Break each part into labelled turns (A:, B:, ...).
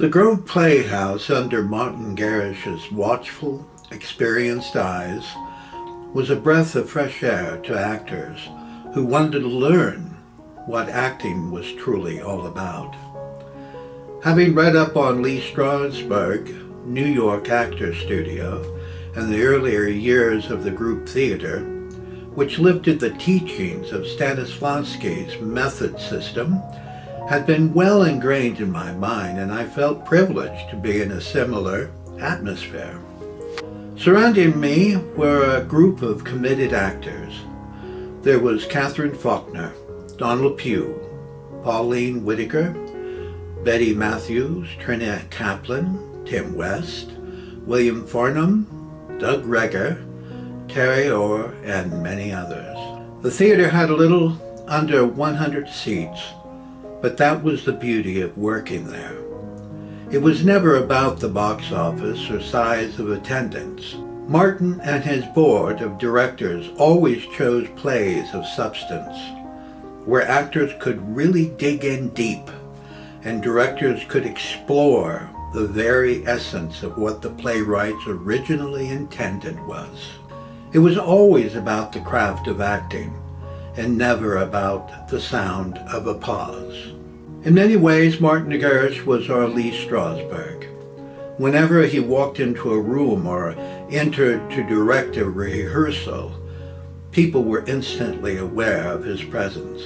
A: The Grove Playhouse, under Martin Gerrish's watchful, experienced eyes, was a breath of fresh air to actors who wanted to learn what acting was truly all about. Having read up on Lee Strasberg, New York actor studio, and the earlier years of the group theater, which lifted the teachings of Stanislavski's method system, had been well ingrained in my mind, and I felt privileged to be in a similar atmosphere. Surrounding me were a group of committed actors. There was Catherine Faulkner, Donald Pugh, Pauline Whitaker, Betty Matthews, Trina Kaplan, Tim West, William Farnham, Doug Reger, Terry Orr, and many others. The theater had a little under 100 seats, but that was the beauty of working there. It was never about the box office or size of attendance. Martin and his board of directors always chose plays of substance, where actors could really dig in deep, and directors could explore the very essence of what the playwrights originally intended was. It was always about the craft of acting, and never about the sound of applause. In many ways, Martin Gerrish was our Lee Strasberg. Whenever he walked into a room or entered to direct a rehearsal, people were instantly aware of his presence.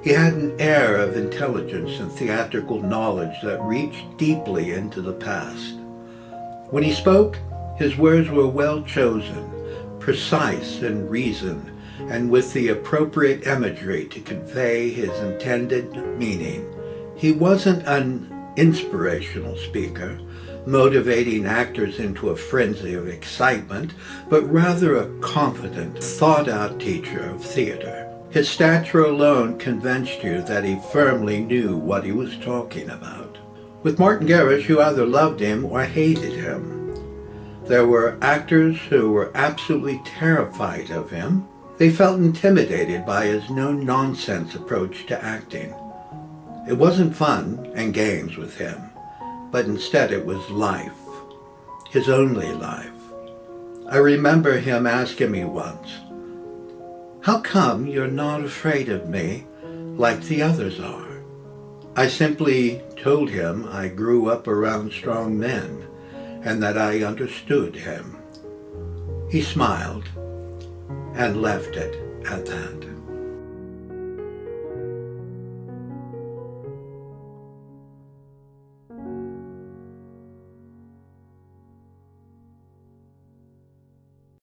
A: He had an air of intelligence and theatrical knowledge that reached deeply into the past. When he spoke, his words were well chosen, precise in reason, and with the appropriate imagery to convey his intended meaning. He wasn't an inspirational speaker, motivating actors into a frenzy of excitement, but rather a confident, thought-out teacher of theater. His stature alone convinced you that he firmly knew what he was talking about. With Martin Gerrish, you either loved him or hated him. There were actors who were absolutely terrified of him. They felt intimidated by his no-nonsense approach to acting. It wasn't fun and games with him, but instead it was life, his only life. I remember him asking me once, "How come you're not afraid of me like the others are?" I simply told him I grew up around strong men and that I understood him. He smiled and left it at that.